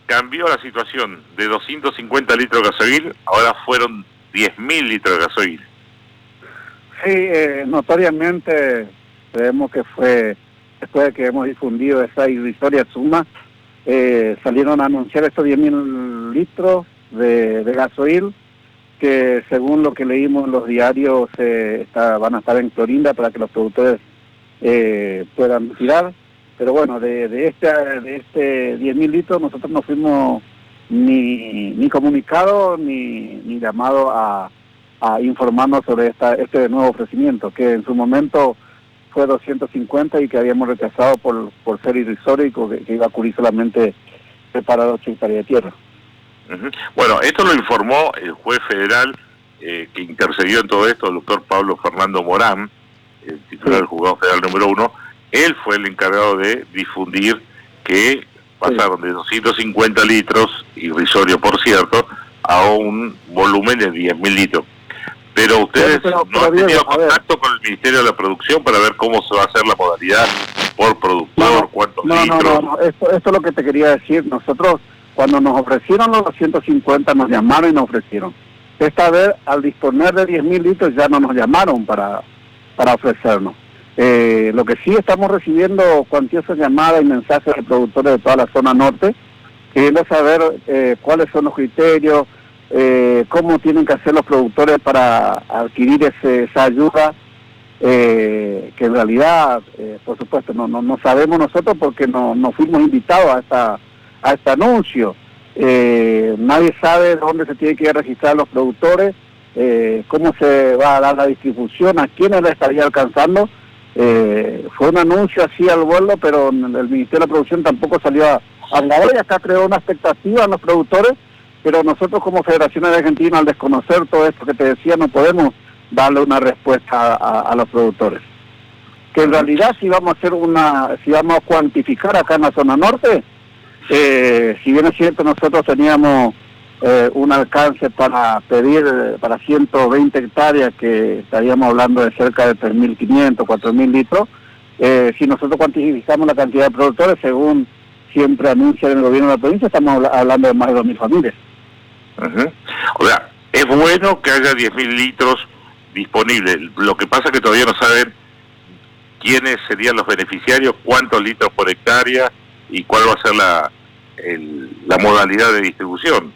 cambió la situación. De 250 litros de gasoil, ahora fueron 10.000 litros de gasoil. Sí, notoriamente creemos que fue después de que hemos difundido esa irrisoria suma, salieron a anunciar estos 10.000 litros de gasoil, que según lo que leímos en los diarios van a estar en Clorinda para que los productores puedan tirar. Pero bueno, de este 10.000 litros nosotros no fuimos ni comunicados ni llamados a informarnos sobre este nuevo ofrecimiento, que en su momento fue 250 y que habíamos rechazado por ser irrisorio y que iba a cubrir solamente para 8 hectáreas de tierra. Bueno, esto lo informó el juez federal que intercedió en todo esto, el doctor Pablo Fernando Morán, el titular del juzgado federal número 1. Él fue el encargado de difundir que pasaron de 250 litros, irrisorio por cierto, a un volumen de 10.000 litros. Pero ustedes no han tenido contacto con el Ministerio de la Producción para ver cómo se va a hacer la modalidad por productor, cuántos litros. No, esto es lo que te quería decir. Nosotros, cuando nos ofrecieron los 250, nos llamaron y nos ofrecieron. Esta vez, al disponer de 10.000 litros, ya no nos llamaron para ofrecernos. Lo que sí estamos recibiendo cuantiosas llamadas y mensajes de productores de toda la zona norte, queriendo saber cuáles son los criterios, cómo tienen que hacer los productores para adquirir esa ayuda, que en realidad, por supuesto, no sabemos nosotros porque no fuimos invitados a este anuncio. Nadie sabe dónde se tienen que registrar los productores, cómo se va a dar la distribución, a quiénes la estaría alcanzando. Fue un anuncio así al vuelo, pero el Ministerio de la Producción tampoco salió a hablar, y acá creó una expectativa en los productores, pero nosotros como Federación de Argentina, al desconocer todo esto que te decía, no podemos darle una respuesta a los productores. Que en realidad si vamos a cuantificar acá en la zona norte, si bien es cierto nosotros teníamos un alcance para pedir para 120 hectáreas, que estaríamos hablando de cerca de 3.500, 4.000 litros, si nosotros cuantificamos la cantidad de productores, según siempre anuncia el gobierno de la provincia, estamos hablando de más de 2.000 familias. O sea, es bueno que haya 10.000 litros disponibles. Lo que pasa es que todavía no saben quiénes serían los beneficiarios, cuántos litros por hectárea y cuál va a ser la modalidad de distribución.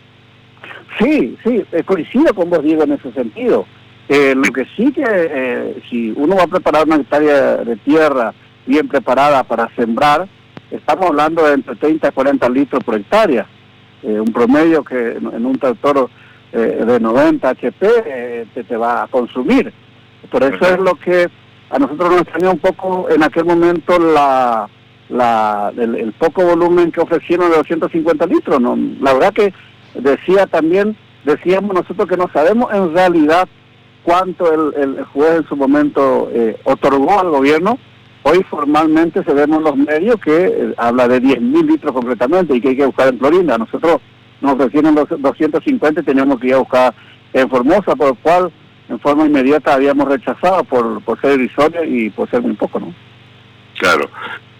Sí, coincido con vos, Diego, en ese sentido. Lo que sí que si uno va a preparar una hectárea de tierra bien preparada para sembrar, estamos hablando de entre 30 a 40 litros por hectárea. Un promedio que en un tractor de 90 HP te va a consumir. Por eso es lo que a nosotros nos extrañó un poco en aquel momento el poco volumen que ofrecieron de 250 litros. ¿No? La verdad que decíamos nosotros que no sabemos en realidad cuánto el juez en su momento otorgó al gobierno. Hoy formalmente se ven en los medios que habla de 10.000 litros concretamente y que hay que buscar en Clorinda. Nosotros nos ofrecieron los 250 y teníamos que ir a buscar en Formosa, por lo cual en forma inmediata habíamos rechazado por ser irrisorio y por ser muy poco, ¿no? Claro.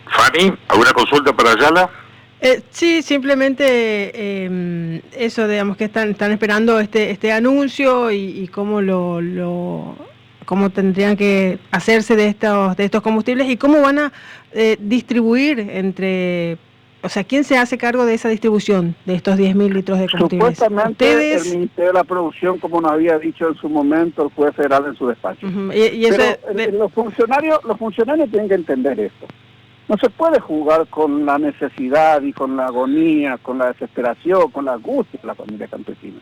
Fanny, ¿alguna consulta para Ayala? Sí, simplemente eso, digamos que están esperando este anuncio y cómo cómo tendrían que hacerse de estos combustibles y cómo van a distribuir o sea, ¿quién se hace cargo de esa distribución de estos 10.000 litros de combustibles? Supuestamente ¿Ustedes? El Ministerio de la Producción, como nos había dicho en su momento el juez federal en su despacho. Pero los funcionarios tienen que entender esto. No se puede jugar con la necesidad y con la agonía, con la desesperación, con la angustia de la familia campesina.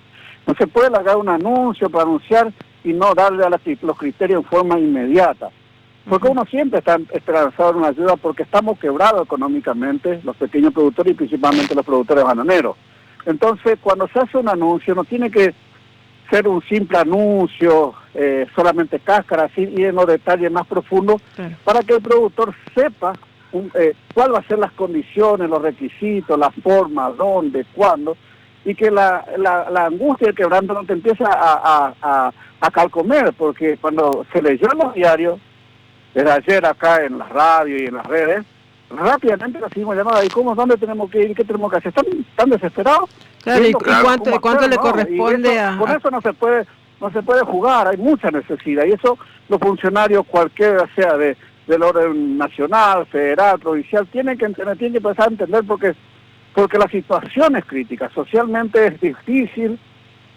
No se puede largar un anuncio para anunciar y no darle a los criterios en forma inmediata. Porque uno siempre está esperanzado en una ayuda porque estamos quebrados económicamente, los pequeños productores y principalmente los productores bananeros. Entonces, cuando se hace un anuncio, no tiene que ser un simple anuncio, solamente cáscara, así, y en los detalles más profundos, claro, para que el productor sepa cuál va a ser las condiciones, los requisitos, la forma, dónde, cuándo, y que la angustia y el quebranto no te empieza a calcomer, porque cuando se leyó en los diarios, desde ayer acá en la radio y en las redes, rápidamente recibimos llamadas, ¿y cómo, dónde tenemos que ir, qué tenemos que hacer? ¿Están desesperados? Claro, ¿y cuánto le corresponde Con eso no se puede jugar, hay mucha necesidad, y eso los funcionarios, cualquiera sea del orden nacional, federal, provincial, tienen que empezar a entender porque la situación es crítica, socialmente es difícil,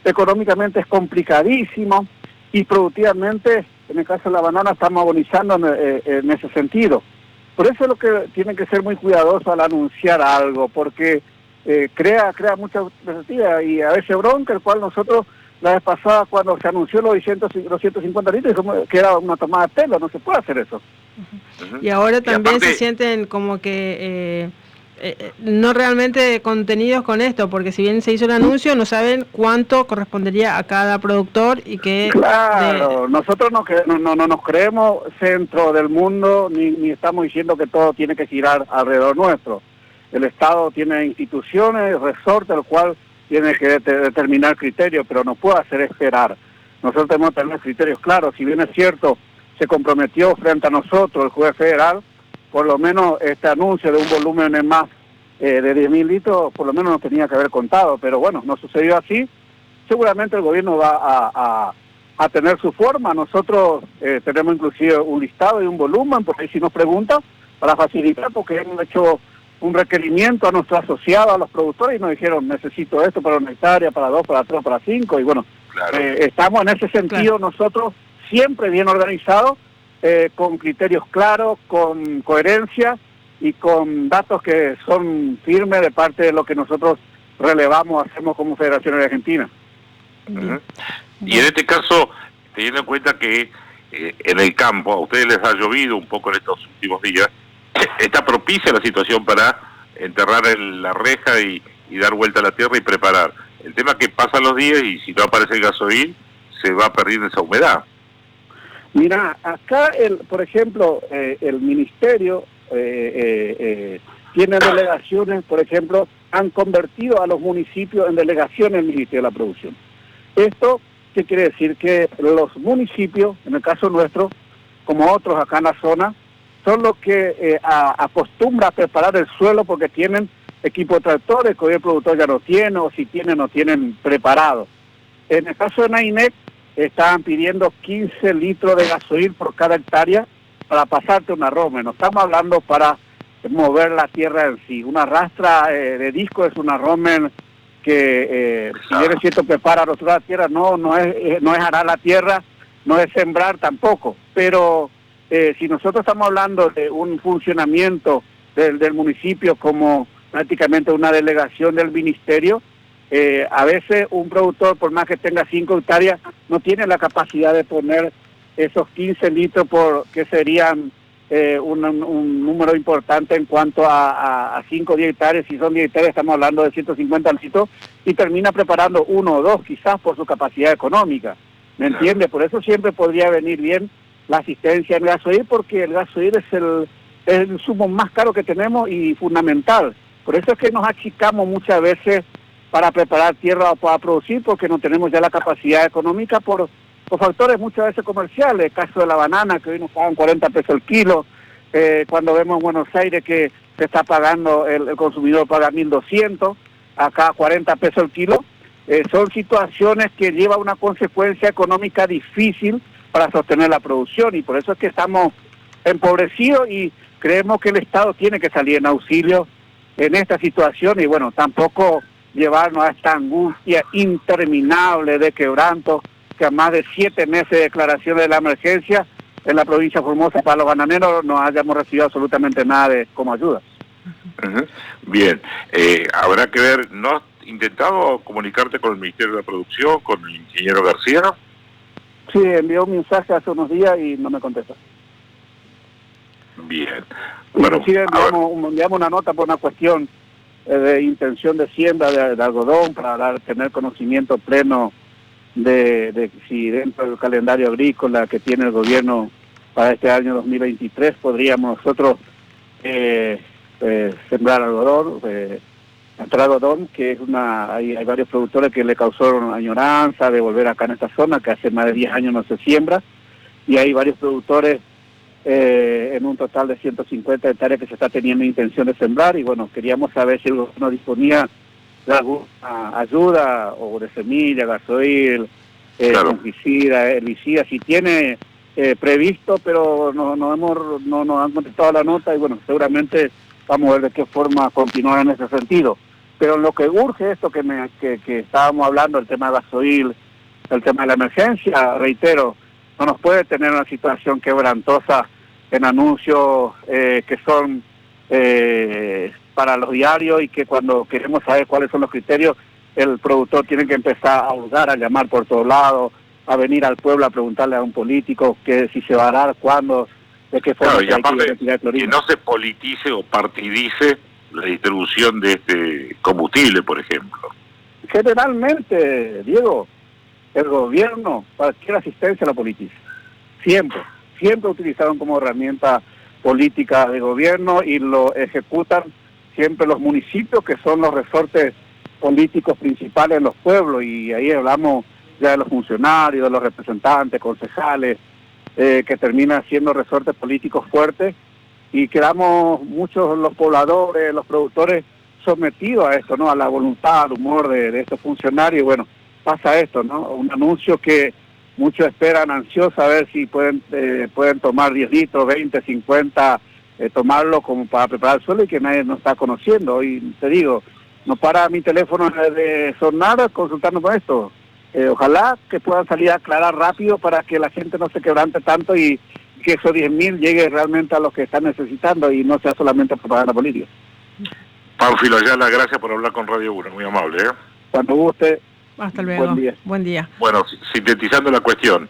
económicamente es complicadísimo, y productivamente, en el caso de la banana, estamos agonizando en ese sentido. Por eso es lo que tienen que ser muy cuidadosos al anunciar algo, porque crea mucha expectativa y a veces bronca, el cual nosotros la vez pasada cuando se anunció los 150 litros, que era una tomada de pelo, no se puede hacer eso. Y ahora también se sienten como que no realmente contenidos con esto, porque si bien se hizo el anuncio, no saben cuánto correspondería a cada productor y que... Claro, nosotros no nos creemos centro del mundo, ni estamos diciendo que todo tiene que girar alrededor nuestro. El Estado tiene instituciones, resorte, el cual tiene que determinar criterios, pero no puede hacer esperar. Nosotros tenemos que tener criterios claros. Si bien es cierto, se comprometió frente a nosotros el juez federal, por lo menos este anuncio de un volumen en más de 10.000 litros, por lo menos nos tenía que haber contado, pero bueno, no sucedió así. Seguramente el gobierno va a tener su forma. Nosotros tenemos inclusive un listado y un volumen, porque ahí si nos preguntan, para facilitar, porque hemos hecho un requerimiento a nuestros asociados, a los productores, y nos dijeron, necesito esto para 1 hectárea, para 2, para 3, para 5, y bueno, claro. Estamos en ese sentido nosotros siempre bien organizados, con criterios claros, con coherencia y con datos que son firmes de parte de lo que nosotros relevamos, hacemos como Federación Argentina. Y en este caso, teniendo en cuenta que en el campo a ustedes les ha llovido un poco en estos últimos días, está propicia la situación para enterrar la reja y dar vuelta a la tierra y preparar. El tema es que pasan los días y si no aparece el gasoil, se va perdiendo esa humedad. Mira, acá, por ejemplo, el ministerio tiene delegaciones, por ejemplo, han convertido a los municipios en delegaciones del Ministerio de la Producción. ¿Esto qué quiere decir? Que los municipios, en el caso nuestro, como otros acá en la zona, son los que acostumbran a preparar el suelo porque tienen equipo de tractores que hoy el productor ya no tiene, o si tienen, no tienen preparado. En el caso de Nainec, estaban pidiendo 15 litros de gasoil por cada hectárea para pasarte una rome. No estamos hablando para mover la tierra en sí. Una rastra de disco es una rome que, si bien es cierto, prepara la tierra, no es arar la tierra, no es sembrar tampoco. Pero si nosotros estamos hablando de un funcionamiento del municipio como prácticamente una delegación del ministerio, a veces un productor, por más que tenga 5 hectáreas, no tiene la capacidad de poner esos 15 litros, que serían un número importante en cuanto a 5 o 10 hectáreas. Si son 10 hectáreas, estamos hablando de 150 litros, y termina preparando 1 o 2, quizás por su capacidad económica. ¿Me entiende? Por eso siempre podría venir bien la asistencia en gasoil, porque el gasoil es el insumo más caro que tenemos y fundamental. Por eso es que nos achicamos muchas veces para preparar tierra o para producir, porque no tenemos ya la capacidad económica por factores muchas veces comerciales. El caso de la banana, que hoy nos pagan 40 pesos el kilo, cuando vemos en Buenos Aires que se está pagando, el consumidor paga 1.200, acá 40 pesos el kilo. Son situaciones que llevan una consecuencia económica difícil para sostener la producción, y por eso es que estamos empobrecidos y creemos que el Estado tiene que salir en auxilio en esta situación, y bueno, tampoco llevarnos a esta angustia interminable de quebranto, que a más de 7 meses de declaración de la emergencia en la provincia de Formosa para los bananeros no hayamos recibido absolutamente nada como ayuda. Bien, habrá que ver, ¿no has intentado comunicarte con el Ministerio de la Producción, con el ingeniero García? Sí, envió un mensaje hace unos días y no me contestó. Bien. Bueno, inclusive enviamos una nota por una cuestión de intención de siembra de algodón, para tener conocimiento pleno de si dentro del calendario agrícola que tiene el gobierno para este año 2023 podríamos nosotros sembrar algodón, que es hay varios productores que le causaron añoranza de volver acá en esta zona, que hace más de 10 años no se siembra, y hay varios productores en un total de 150 hectáreas que se está teniendo intención de sembrar, y bueno, queríamos saber si el gobierno disponía de alguna ayuda o de semilla, gasoil, Claro. fungicida, herbicida, si tiene previsto, pero no nos han contestado la nota, y bueno, seguramente vamos a ver de qué forma continuar en ese sentido. Pero en lo que urge esto que estábamos hablando, el tema de gasoil, el tema de la emergencia, reitero, no nos puede tener una situación quebrantosa en anuncios que son para los diarios, y que cuando queremos saber cuáles son los criterios, el productor tiene que empezar a hurgar, a llamar por todos lados, a venir al pueblo a preguntarle a un político que si se va a dar, cuándo, de qué forma. Claro, y aparte que que no se politice o partidice la distribución de este combustible, por ejemplo. Generalmente, Diego, el gobierno, cualquier asistencia la politiza. Siempre utilizaron como herramienta política de gobierno, y lo ejecutan siempre los municipios, que son los resortes políticos principales en los pueblos, y ahí hablamos ya de los funcionarios, de los representantes, concejales, que terminan siendo resortes políticos fuertes, y quedamos muchos los pobladores, los productores, sometidos a esto, ¿no? A la voluntad, al humor de estos funcionarios. Bueno, pasa esto, ¿no? Un anuncio que muchos esperan ansiosos a ver si pueden tomar 10 litros, 20, 50, tomarlo como para preparar el suelo, y que nadie nos está conociendo. Hoy te digo, no para mi teléfono de sonar consultando con esto. Ojalá que puedan salir a aclarar rápido para que la gente no se quebrante tanto, y que esos 10.000 llegue realmente a los que están necesitando, y no sea solamente propaganda política. Pánfilo Ayala, gracias por hablar con Radio 1, muy amable. Cuando guste. Hasta luego. Buen día. Buen día. Bueno, sintetizando la cuestión,